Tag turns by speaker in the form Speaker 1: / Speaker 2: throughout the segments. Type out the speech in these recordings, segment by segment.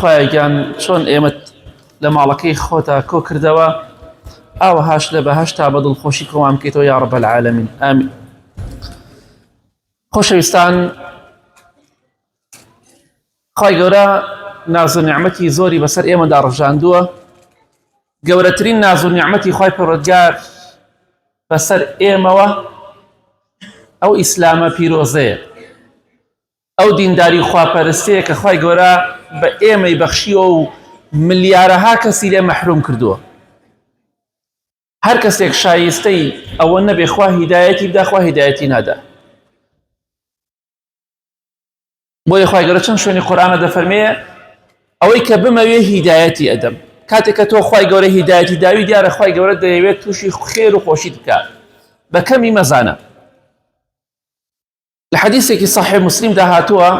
Speaker 1: خوایگیان چون ایمت لمالکی خوتا کو کردوا او هاش لبهشتا بدل خوشی کوام کیتو یا رب العالمین آمین. خوشویستان خوای گەورە ناز و نیعمەتی زۆری بەسەر ئێمەدا ڕژاندووە. گەورەترین ناز و نیعمەتی خوای پەروەردگار بەسەر ئێمەوە ئەو ئیسلامە پیرۆزەیە، ئەو دینداری خواپەرستەیە کە خوای گەورە بە ئێمەی بەخشیوە و ملیارەها کەسی لێ مەحروم کردووە. هەر کەسێک شایستەی ئەوە نەبێ خوا هیدایەتی بدا، خوا هیدایەتی نادا. بۆیە خوای گەورە چەند شوێنی قورئانە دەفەرمێ ئەوەی کە بمەوێ هیدایەتی ئەدەم. کاتێک کە تۆ خوای گەورە هیدایەتی داوی دیارە خوای گەورە دەیەوێت تووشی خێر و خۆشیت بکات بە کەمی مەزانە. لە حەدیثێکی صحیح مسلمدا هاتووە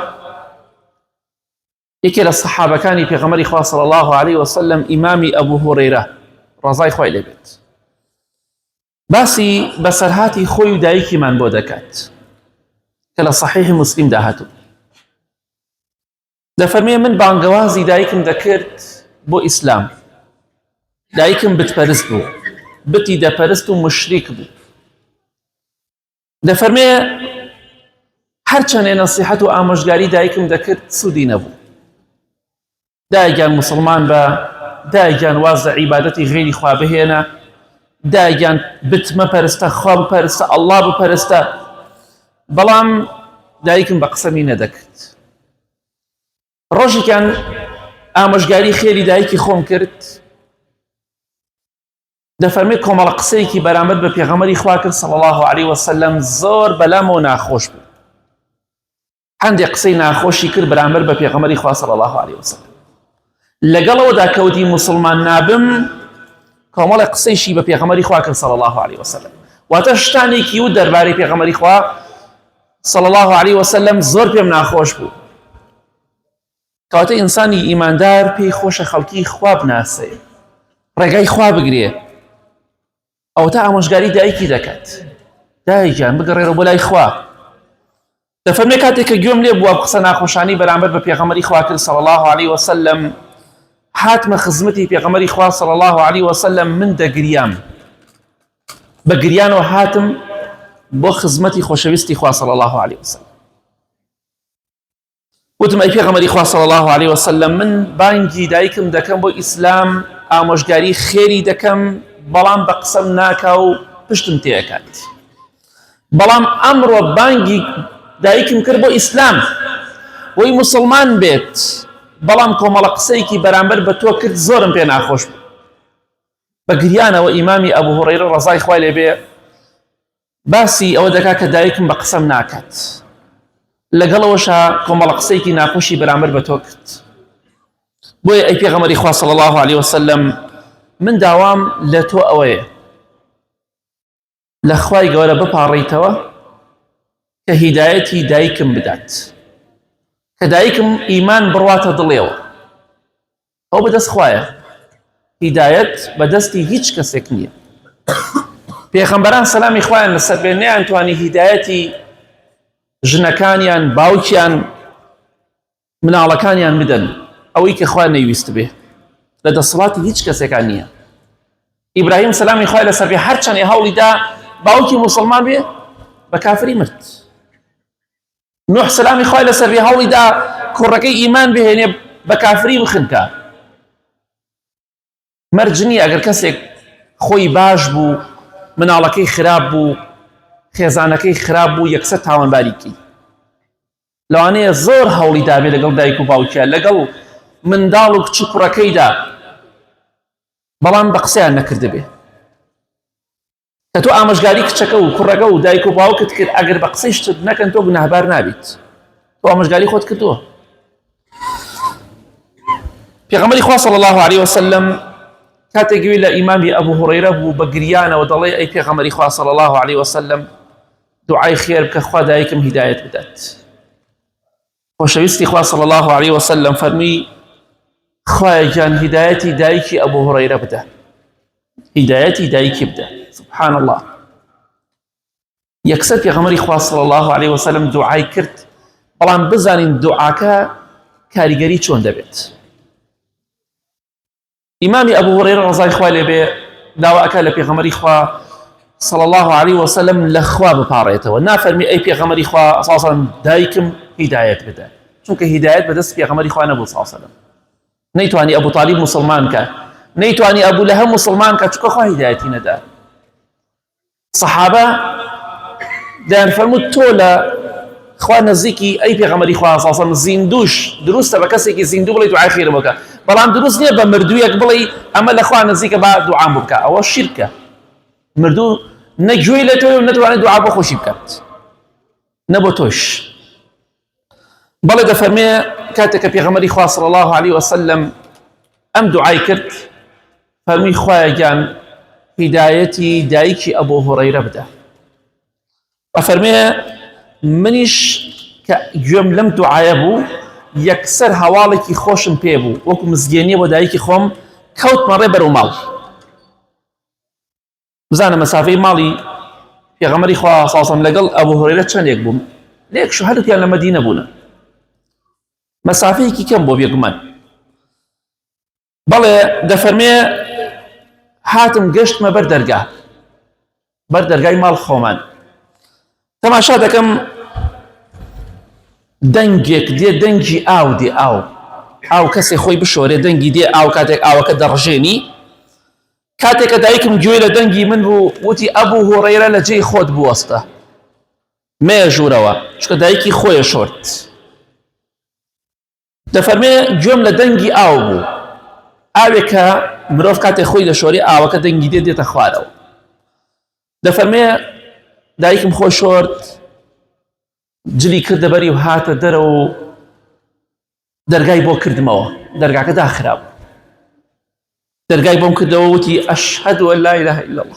Speaker 1: یەکێ لە سەحابەکانی پێغەمبەری خوا صلی الله علیه وسلم ئیمامی ئەبوو هورەیرە ڕەزای خوای لێ بێت باسی بەسەرهاتی خۆی و دایکیمان بۆ دەکات کە لە صحیح مسلمدا هاتووە. دەفەرمێ من بانگەوازی دایکم دەکرد بۆ ئیسلام. دایکم بتپەرست بوو، بتی دەپەرست و مشریک بوو. دەفەرمێ هەرچەندێ نەسیحەت و ئامۆژگاری دایکم دەکرد سوودی نەبوو. دایکیان مسلمان بە، دایکیان واز لە عیبادەتی غێری خوا بهێنە، دایکیان بتمە پەرستە، خوا بپەرستە، ئەڵڵا بپەرستە، بەڵام دایکم بە قسەمی نەدەکرد. ڕۆژێکیان ئامۆژگاری خێری دایکی خۆم کرد. دەفەرمێ کۆمەڵە قسەیەکی بەرامبەر بە پێغەمبەری خوا کرد صلی الله علیه وسلم زۆر بەلامەوە ناخۆش بوو. هەندێک قسەی ناخۆشی کرد بەرامبەر بە پێغەمبەری خوا صلی الله علیه وسلم. لەگەڵەوەدا کەوتی مسلمان نابم کۆمەڵە قسەیشی بە پێغەمبەری خوا کرد صلی الله علیه وسلم. واتە شتانێکی و دەربارەی پێغەمبەری خوا صلی الله علیه وسلم زۆر پێم ناخۆش بوو. کەواتە ئینسانی ئیماندار پێی خۆشە خەڵکی خوا بناسێ، ڕێگای خوا بگرێ. ئەوەتە ئامۆژگاری دایکی دەکات. دایکیان بگەڕێرە بۆ لای خوا. دەفەرمێ کاتێک کە گوێم لێ بووە قسە ناخۆشانی بەرامبەر بە پێغەمبەری خوا کرد صلی الله علیه وسلم، هاتمە خزمەتی پێغەمبەری خوا صلی الله علیه وسلم. من دەگریام، بە گریانەوە هاتم بۆ خزمەتی خۆشەویستی خوا صلی الله علیه وسلم. وتم ئەی پێغەمبەری خوا صلی الله علیه وسلم، من بانگی دایکم دەکەم بۆ ئیسلام، ئامۆژگاری خێری دەکەم، بەڵام بە قسەم ناکا و پشتم تێکات. بەڵام ئەمڕۆ بانگی دایکم کرد بۆ ئیسلام، بۆی مسلمان بێت، بەڵام کۆمەڵە قسەیەکی بەرامبەر بە تۆ کرد زۆرم پێ ناخۆش بوو. بە گریانەوە ئیمامی ئەبوو هورەیرە ڕەزای خوای لێ بێ باسی ئەوە دەکات کە دایکم بە قسەم ناکات، لەگەڵەوەشە کۆمەڵە قسەیەکی ناخۆشی بەرامبەر بە تۆ کرد. بۆیە ئەی پێغەمبەری خوا صلی الله علیه وسلم، من داوام لە تۆ ئەوەیە لە خوای گەورە بپاڕیتەوە کە هیدایەتی دایکم بدات، کە دایکم ئیمان بڕواتە دڵێەوە. ئەو بەدەست خوایە، هیدایەت بەدەستی هیچ کەسێک نییە. پێغەمبەران سەلامی خوایان لەسەر بێ نەیانتوانی هیدایەتی ژنەکانیان، باوکیان، مناڵەکانیان بدەن ئەوەی کە خوا نەیویست بێ، لە دەسەڵاتی هیچ کەسێکان نییە. ئیبراهیم سەلامی خوای لەسەر بێ هەرچەندێ هەوڵی دا باوکی مسلمان بێ بە کافری مرد. نوح سەلامی خوای لەسەر بێ هەوڵی دا کوڕەکەی ئیمان بهێنێ بە کافری بخنکە. مەرج نییە ئەگەر کەسێک خۆی باش بوو، مناڵەکەی خراپ بوو، خێزانەکەی خراپ بوو، یەکسەر تاوانباریکی. لەوانەیە زۆر هەوڵی دابێ لەگەڵ دایک و باوکیان، لەگەڵ منداڵ و کچ و کوڕەکەیدا، بەڵام بە قسەیان نەکردبێ. کە تۆ ئامۆژگاری کچەکە و کوڕەکە و دایک و باوکت کرد، ئەگەر بە قسەی شتت نەکەن تۆ گوناهبار نابیت، تۆ ئامۆژگاری خۆت کردووە. پێغەمبەری خوا صلی الله علیه وسلم کاتێک گوێی لە ئیمامی ئەبوو هورەیرە بوو بە گریانەوە دەڵێ ئەی پێغەمبەری خوا صلی الله علیه وسلم، دوعای خێر بکە خوا دایکم هیدایەت بدات. خۆشەویستی خوا صلی الله علیه وسلم فەرمووی خوایەکیان هیدایەتی دایکی ئەبوو هورەیرە بدە، هیدایەتی دایکی بدە. سبحان الله. یەکسەر پێغەمبەری خوا صلی الله علیه وسلم دوعای کرد، بەڵام بزانین دوعاکە کاریگەری چۆن دەبێت. إمام أبو هريرة رضي الله عنه به دعوة أكل في غمر إخوة صلى الله عليه وسلم لخوا بباريته ونافرمي أي في غمر إخوة صلى الله عليه وسلم دايكم هداية بدا چونك هداية بدست في غمر إخوة نبو صلى الله عليه وسلم نيتواني أبو طالب مسلمان كان نيتواني أبو لهب مسلمان كان چونك خوا هدايتي ندا صحابة دان فرمود تولا خوا نزيكي أي في غمر إخوة صلى الله عليه وسلم زيندوش دروس تبكسي كي زيندو بلي دعاء خير بك بلان دروس نية بمردويك بلي أما لخوا نزيك بعد دعاء بك أو الشركة مردو نجوي لتوي ونتواني دعاء بخوشي بكات نبوتوش بلي دفرمي كاتك في غمر إخوة صلى الله عليه وسلم أم دعاء كرت فرمي خوايا جان هدايتي دايكي أبو هريرة بدا أفرمي منيش كجوم لم دعايبو يكسر هوالكي خوشم بيبو وكو مزجيني ودايكي خوم كوت مرة برو مال بزانا مسافي مالي في غمر إخوة صلى الله عليه وسلم لقل أبو هريرة چند يكبو ليك شو هلو كيان لمدينة بونا مسافي كي كم بو بيقمان بله دفرمي هاتم قشت ما بردرقاي مال خومان تماشا دكم دنجك دي دنجي او دي او كسي خوي بشوري دنجي دي او كاتك او كدرجيني كاتك دايكم جويله دنجي من بو وتي ابو هريره لجي خود بوسطه ما جوروا شكو دايكي خويا شورت دفرمي جمله دنجي او بو اوكا مروف كاتك خوي لشوري او كدنجي دي تخوارو دفرمي دايكم خو شورت جلی کرد بری و هات درو درگای بو کرد موا درگا کدا خراب درگای بوم کرد وتی اشهد ان لا اله الا الله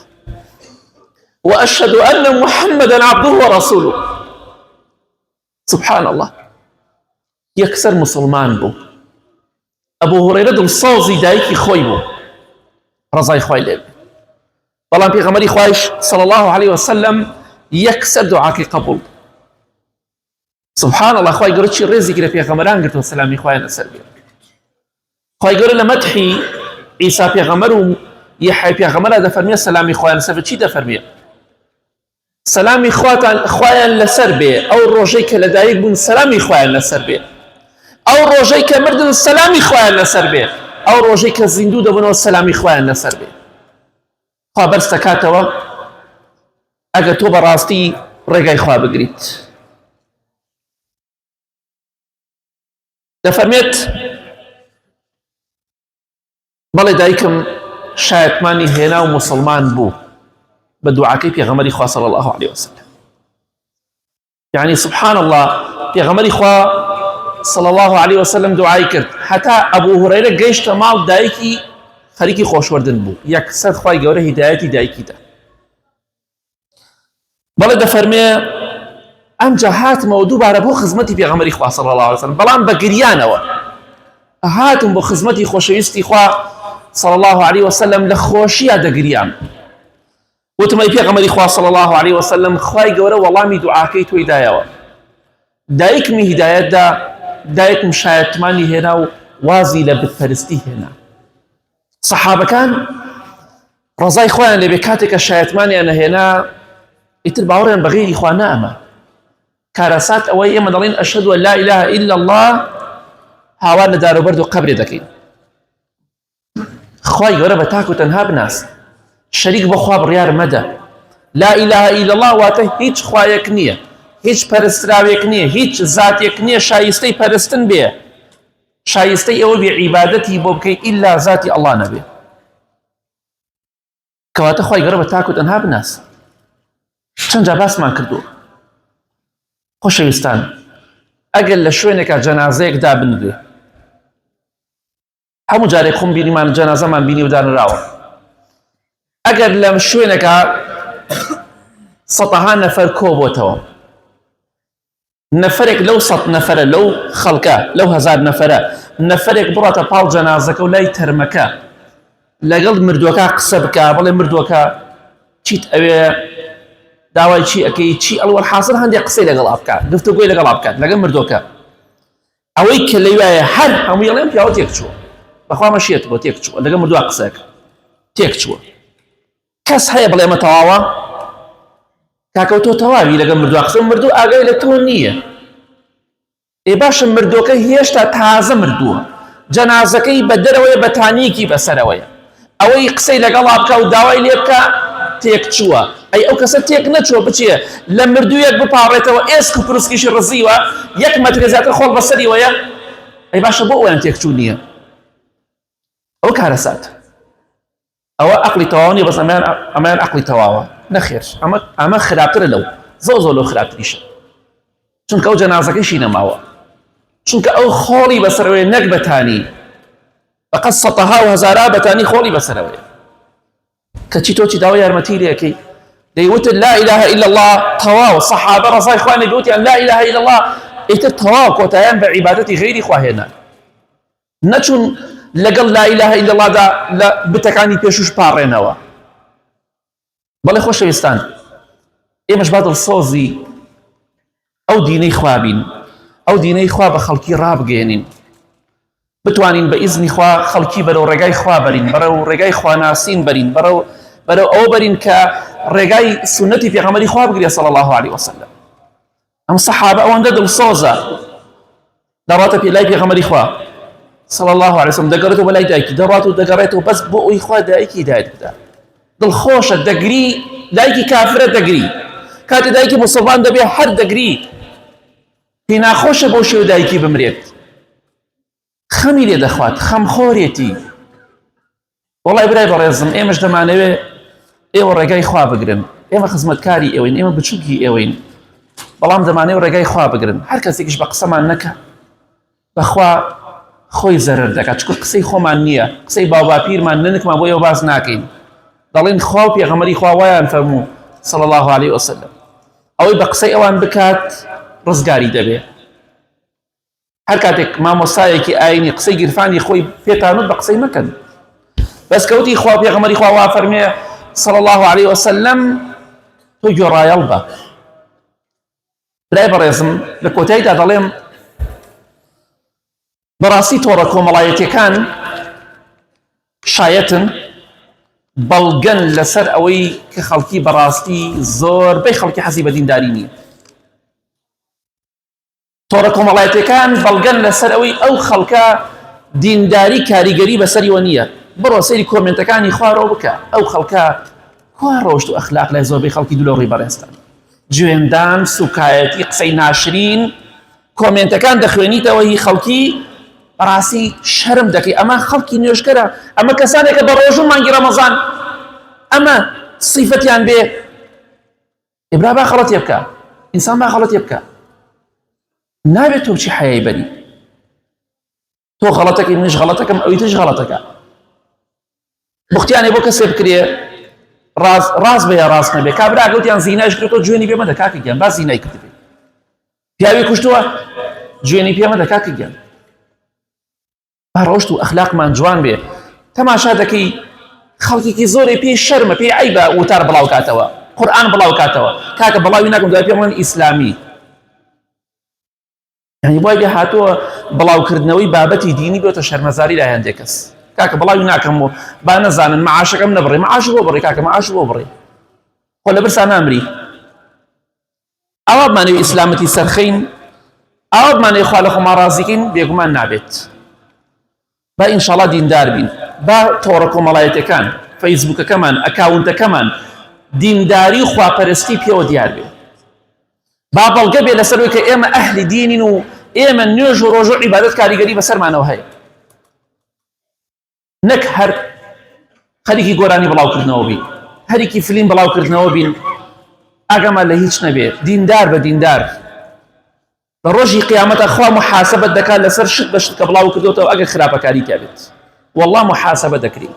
Speaker 1: واشهد ان محمدا عبده ورسوله سبحان الله يكسر مسلمان بو ابو هريره دل صوزي دايكي خوي بو رضاي خوي لب والله بيغمري خويش صلى الله عليه وسلم يكسر دعاك قبول سبحان الله خوي قرأت شيء رزق كده في غمران قلت والسلام إخواننا السلبي خوي قرأ لمدحي عيسى في غمر يحيى في غمر هذا فرمي السلام إخواننا السلبي شيء ده فرمي سلام إخواننا السلبي أو الرجيك لدايق بن سلام إخواننا السلبي أو الرجيك مرد السلام إخواننا السلبي أو الرجيك الزندود بن السلام إخواننا السلبي خبر استكاتوا أجتوا براستي رجع إخوان بقريت دفرميت بلي دايكم شايتماني هنا ومسلمان بو بدعاكي في غمر إخوة صلى الله عليه وسلم يعني سبحان الله في غمر إخوة صلى الله عليه وسلم دعاي كرت حتى أبو هريرة جيش تمال دايكي خريكي خوش وردن بو يكسر خواهي قوله هدايتي دايكي دا بلي دفرمي أم جهات موضوع على بو خدمتي في غمر إخوة صلى الله عليه وسلم بلان بقريانوا هاتم بو خدمتي خوشويستي إخوة صلى الله عليه وسلم لخوشية دا قريان وتمي في غمر إخوة صلى الله عليه وسلم خواهي قوله والله مي دعاكيت ويدايوا دايك مي هدايات دا دايك مشايتماني هنا وازي لبتفرستي هنا صحابة كان رضاي إخوانا اللي بكاتك الشايتماني أنا هنا يتربعوريا بغير إخوانا أما كارسات أوي إما دلين أشهد أن لا إله إلا الله هاوان دارو بردو قبر دكين خواهي قرب تاكو تنها بناس شريك بخوا بريار مدى لا إله إلا الله واته هيج خواهيك نية هيج پرستراويك نية هيج ذاتيك نية شايستي پرستن بيه شايستي أو بعبادتي بوبكي إلا ذاتي الله نبي كواته خواهي قرب تاكو تنها بناس چند جاباس ما كردو خۆشەویستان ئەگەر لە شوێنێکە جەنازەیەک دابنرێ هەموو جارێک خۆم بینیمان جەنازەمان بینی و دانراوە ئەگەر لەم شوێنێکە سەدەها نەفەر کۆ بۆتەوە نەفەرێک لەو سەد نەفەرە لەو خەڵکە لەو هەزار نەفەرە نەفەرێک بڕاتە پاڵ جەنازەکە و لای تەرمەکە لەگەڵ مردووەکە قسە بکە بڵێ مردووەکە چیت ئەوێ داوای چی ئەەکەی چی ئەڵوەر حاصل هەندێک قسەی لەگەڵا بکات گفتوگوی لەگەڵا بکات لەگەڵ مردووەکە ئەوەی کە لەوایە هەر هەمووی ئەڵێن پیاوەتێک چووە بەخوا مەشیێت بۆ تێک چووە لەگە مردووە قسەکە تێک چووە کەس هەیە بڵێ ئەمە تەواوە کاکە تۆ تەواوی لەگە مردووە قسە مردوو ئاگای لە تۆ نییە ئێ باشە مردووەکە هێشتا تازە مردووە جەنازەکەی بە دەرەوەیە بە تانیکی بەسەرەوەیە ئەوەی قسەی لەگەڵا بکە و داوای لێ بکە تێک چووە ئەی ئەو کەسە تێک نەچووە بچێ لە مردوویەک بپاڕێتەوە ئێسک و پروسکیشی ڕزیوە یەک مەترێ زیاتر خۆڵ بەسەریوەیە ئەی باشە بۆ ئەویان تێک چوو نییە ئەو کارەسات ئەوە عەقڵی تەواو نییە بەس ئەمەیان عەقڵی تەواوە نەخێر ئەمە خراپترە لەو زۆر لەو خراپتریشە چونکە ئەو جەنازەکەیشی نەماوە چونکە ئەو خۆڵی بەسەرەوەی نەک بەتانی بەقەد سەتەها و هەزارا بەتانی خۆڵی بەسەرەوەی کەچی تۆچی داوای یارمەتی لێەکەی دەیوتت لا إله إلا الله تەواو سەحابە ڕەزای خوانی گوتیان لا إله إلا الله ئیتر تەواو کۆتاییان بە عیبادەتی غەیری خوا هێنان نەچون لەگەڵ لا إله إلا الله دا لە بتەکانی پێشوش پاڕێنەوە بەڵێ خۆشەویستان ئێمەش با دڵسۆزی ئەو دینەی خوا بین ئەو دینەی خوا بە خەڵکی ڕابگەێنین بتوانین بە ئیزنی خوا خەڵکی بەرەو ڕێگای خوا بەرین بەرەو ڕێگای خواناسین بەرین بەرەو ئەوە بەرین کە ڕێگای سونەتی پێغەمبەری خوا بگرێ صلی الله عليه وسلم ئەم سەحابە ئەوەندە دڵسۆزە دەڕاتە پێ لای پێغەمبەری خوا صلی الله عليه وسلم دەگەڕێتەوە بەلای دایکی دەڕات و دەگەڕێتەوە بەس بۆ ئەوی خوا دایکی هیدایەت بدە دڵخۆشە دەگری دایکی کافرە دەگری کاتێ دایکی موسڵمان دەبێ هەر دەگری پێی ناخۆشە بۆ شێوە دایکی بمرێت خەمی لێ دەخوات خەمخۆرێتی وەڵای برای بەڕێزم ئێمەش دەمانەوێ ئێوە ڕێگای خوا بگرن ئێمە خزمەتکاری ئێوەین ئێمە بچووکی ئێوەین بەڵام دەمانەوێ ڕێگای خوا بگرن هەر کەسێکیش بە قسەمان نەکە بەخوا خۆی زەرەر دەکات چکە قسەی خۆمان نییە قسەی باوباپیرمان ننکمان بۆ ئێوە باز ناکەین دەڵێن خوا و پێغەمبەری خوا وایان فەرموو صلی الله عليه وسلم ئەوەی بە قسەی ئەوان بکات ڕزگاری دەبێ هەر کاتێک مامۆستایەکی ئاینی قسەی گیرفانی خۆی پێتانوت بە قسەی مەکەن بەس کەوتی خوا پێغەمبەری خوا وا فەرمێ صلی الله عليه وسلم تۆ گوێڕایەڵ بە برای بەڕێزم لە کۆتاییدا دەڵێم بەڕاستی تۆڕە کۆمەڵایەتیەکان شایەتن بەڵگەن لەسەر ئەوەی کە خەڵکی بەڕاستی زۆربەی خەڵکی حەزی بە دینداری نییە تۆڕە کۆمەڵایەتیەکان بەڵگەن لەسەر ئەوەی ئەو خەڵکە دینداری کاریگەری بەسەریوە نییە بڕۆ سەیری کۆمنتەکانی خوارەوە بکە ئەو خەڵکە کوا ڕۆشت و ئەخلاق لای زۆربەی خەڵکی دوولۆڕی بەڕێستان جوێندان سوکایەتی قسەی ناشرین کۆمنتەکان دەخوێنیتەوە هی خەڵکی بەڕاستی شەرم دەکەی ئەمە خەڵکی نوێژکەرە ئەمە کەسانێکە بە ڕۆژوو مانگی ڕەمەزان ئەمە سیفەتیان بێ ئێبرا با خەڵەتێ بکە ئینسان با خەڵەتێ بکە نابێت تۆ بچی حەیای بەری تۆ غەڵەتەکەی منیش غەڵەتەکەم ئەوی ترش غەڵەتەکە بوختیانێ بۆ کەسێ بکرێ ڕاست بێ یا ڕاست نەبێ کابرا گوتیان زینایش کردۆ جوێنی پێ مەدە کاکە گیان با زینای کردبێ پیاوی کوشتووە جوێنی پێ مەدە کاکە گیان با ڕۆشت و ئەخلاقمان جوان بێ تەماشا دەکەی خەڵکێکی زۆرێ پێی شەرمە پێی عەیبە وتار بڵاو کاتەوە قورئان بڵاو کاتەوە کاکە بڵاوی ناکەم دوای پێم بڵێن ئیسلامی یعنی وای بێ هاتووە بڵاوکردنەوەی بابەتی دینی بێتە شەرمەزاری لای هەندێک کەس کاکە بڵاوی ناکەم و با نەزانن معاشەکەم نەبڕێ معاش بۆ بڕێ کاکە معاش بۆ بڕێ خۆ لە برسا نامری ئەوە بمانەوێ ئیسلامەتی سەرخەین ئەوە بمانەوێ خوا لە خۆمان ڕازیکەین بێگومان نابێت با ئینشاڵڵا دیندار بین با تۆڕە کۆمەڵایەتیەکان فەیسبووکەکەمان ئەکاونتەکەمان دینداری و خواپەرستی پێوە دیار بێ با بەڵگە بێ لەسەرەوەی کە ئێمە ئەهلی دینین و ئێمە نوێژ و ڕۆژ و عیبادەت کاریگەری بەسەرمانەوە هەیە نەک هەر خەریکی گۆرانی بڵاوکردنەوە بین هەریکی فلیم بڵاوکردنەوە بین ئاگامان لە هیچ نەبێ دیندار بە دیندار بە ڕۆژی قیامەتە خوا محاسەبەت دەکات لەسەر شت بە شت کە بڵاو کردوتەوە ئەگەر خراپەکاری تیا بێت والله محاسەبە دەکرین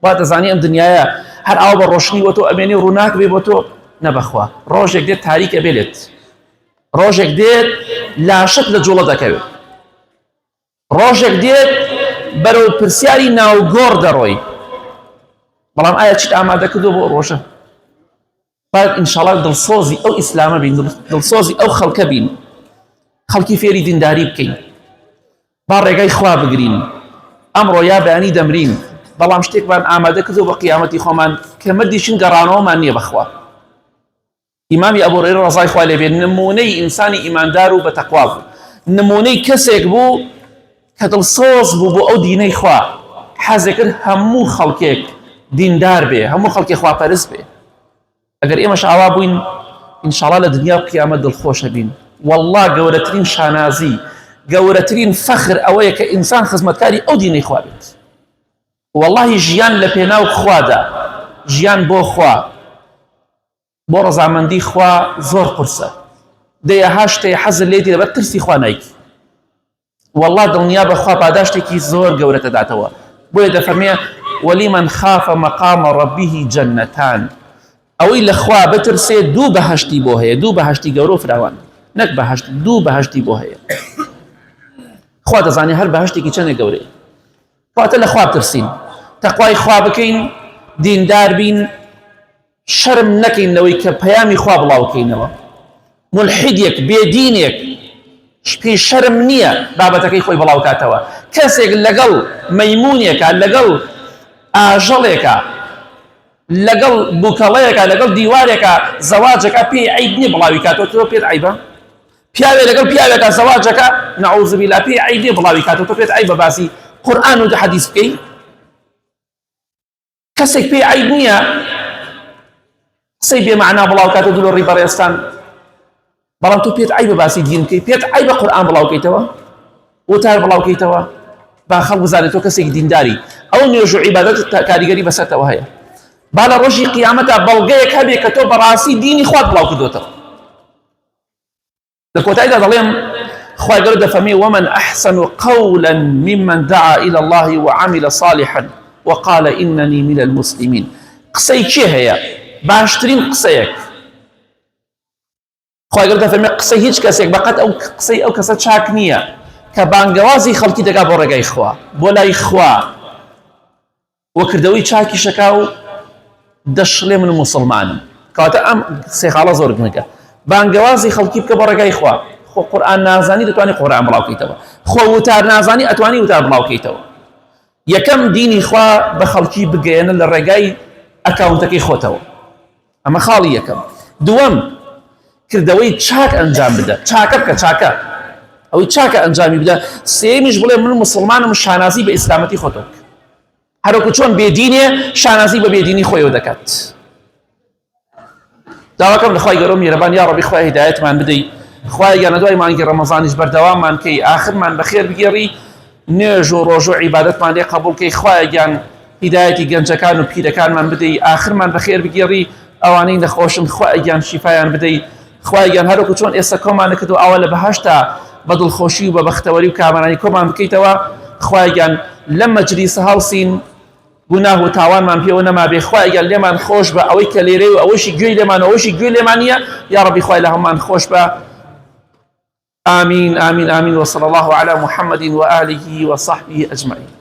Speaker 1: با دەزانی ئەم دنیایە هەر ئاو بە ڕۆشنی وە تۆ ئەمێنی ڕووناک بێ بۆ تۆ نەبەخوا ڕۆژێک دێت تاریکە بێت ڕۆژێک دێت لاشت لە جوڵە دەکەوێت ڕۆژێک دێت بەرەو پرسیاری ناوگۆڕ دەڕۆی بەڵام ئایا چیت ئامادە کردو بۆ ڕۆژە بعد ئینشاڵڵا دڵسۆزی ئەو ئیسلامە بین دڵسۆزی ئەو خەڵکە بین خەڵکی فێری دینداری بکەین با ڕێگای خوا بگرین ئەمڕۆ یا بەیانی دەمرین بەڵام شتێکمان ئامادە کردو بە قیامەتی خۆمان کە مردیشین گەڕانەوەمان نییە بەخوا. ئیمامی ئەبوو هورەیرە ڕەزای خوا لێ بێت نمونەی ئینسانی ئیماندار و بە تەقوا بوو، نمونەی کەسێک بوو کە دڵسۆز بوو بۆ ئەو دینەی خوا، حەزێ کرد هەموو خەڵکێک دیندار بێ، هەموو خەڵکی خواپەرست بێ. ئەگەر ئێمەش ئاوا بووین ئینشاڵڵا لە دنیا و قیامەت دڵخۆشە بین. وەڵڵا گەورەترین شانازی، گەورەترین فەخر ئەوەیە کە ئینسان خزمەتکاری ئەو دینەی خوا بێت. وەڵڵاهی ژیان لە پێناو خوادا، ژیان بۆ خوا، بۆ ڕەزامەندی خوا زۆر قورسە. دەیەها شتەیە حەزت لێتی لەبەر ترسی خوا نایکی. وەڵڵا دڵنیا بەخوا پاداشتێکی زۆر گەورە دەداتەوە. بۆیە دەفەرمێ وەلیمەن خافە مەقامە ڕەبیهی جەنەتان، ئەوەی لە خوا بترسێ دوو بەهەشتی بۆ هەیە، دوو بەهەشتی گەورە و فراوان، نەک بەهەشت، دوو بەهەشتی بۆ هەیە. خوا دەزانێ هەر بەهەشتێکی چەندێک گەورەیە. کەواتە لە خوا بترسین، تەقوای خوا بکەین، دیندار بین، شەرم نەکەینەوەی کە پەیامی خوا بڵاو بکەینەوە. ملحیدێک بێدینێک پێی شەرم نییە بابەتەکەی خۆی بڵاو کاتەوە. کەسێک لەگەڵ مەیمونێکە، لەگەڵ ئاژەڵێکە، لەگەڵ بووکەڵەیەکە، لەگەڵ دیوارێکە زەواجەکە پێی عیب نییە بڵاوی کاتەوە، تۆ پێت عیبە؟ پیاوێ لەگەڵ پیاوێکە زەواجەکە نەعوذ بالله پێی عیب نییە بڵاوی کاتەوە، تۆ پێت عیبە باسی قورئان و حەدیث بکەی؟ کەسێک پێی عیب نییە قسەی بێمەعنا بڵاو کاتەوە دوو لە ڕێی بەڕێستان، بەڵام تۆ پێت عیبە باسی دین بکەی، پێت عیبە قورئان بڵاو بکەیتەوە، وتار بڵاو بکەیتەوە، با خەڵک بزانێت تۆ کەسێکی دینداری. ئەو نوێژ و عیبادەت کاریگەری بەسەرتەوە هەیە. با لە ڕۆژی قیامەتە بەڵگەیەک هەبێ کە تۆ بەڕاستی دینی خوات بڵاو کردوتەوە. لە کۆتاییدا دەڵێم خوای گەورە دەفەرمێ ومن أحسن قولا ممن دعا إلى الله وعمل صالحا وقال إنني من المسلمين. قسەی کێ هەیە؟ باشترین قسەیەک خوای گەورە دەفەرمێ قسەی هیچ کەسێک بەقەت ئەو قسەی ئەو کەسە چاک نییە کە بانگەوازی خەڵکی دەگا بۆ ڕێگای خوا، بۆ لای خوا، وە کردەوەی چاکی شەکا و دەشڵێ من مسلمانم. کەواتە ئەم سێ خاڵە زۆر گرنگە. بانگەوازی خەڵکی بکە بۆ ڕێگای خوا. خۆ قورئان نازانی دەتوانێت قورئان بڵاو بکەیتەوە، خۆ وتار نازانی ئەتوانی وتار بڵاو بکەیتەوە. یەکەم دینی خوا بە خەڵکی بگەێنە لە ڕێگای ئەکاونتەکەی خۆتەوە، ئەمە خاڵی یەکەم. دووەم کردەوەی چاک ئەنجام بدە، چاکە بکە، چاکە ئەوەی چاکە ئەنجامی بدە. سێمیش بڵێ من مسلمانم، شانازی بە ئیسلامەتی خۆتەوە، هەروەکو چۆن بێدینێ شانازی بە بێدینی خۆیەوە دەکات. داواکەم لە خوای گەورە میهرەبان یا ڕەبی خوای هیدایەتمان بدەی، خوای گیانە دوای مانگی ڕەمەزانیش بەردەواممان کەی، ئاخرمان بەخێر بگێڕی، نوێژ و ڕۆژ و عیبادەتمان لێ قبوڵ کەی، خوای گیان هیدایەتی گەنجەکان و پیرەکانمان بدەی، ئاخرمان بەخێر بگێڕی، ئەوانەی نەخۆشن خوای گیان شیفایان بدەی، خوای گیان هەروەکو چۆن ئێستا کۆمان کردو ئەوە لە بەهەشتا بە دڵخۆشی و بە بەختەوەری و کامەرانی کۆمان بکەیتەوە. خوای گیان لەم مەجلیسە هەڵسین گوناه و تاوانمان پێوە نەما بێ، خوای گیان لێمان خۆش بە ئەوەی کە لێرەی و ئەوەشی گوێی لێمان و ئەوەشی گوێی لێمان نییە، یا ڕەبی خوای لە هەمومان خۆش بە. آمين آمين آمين وصلى الله على محمد وآله وصحبه أجمعين.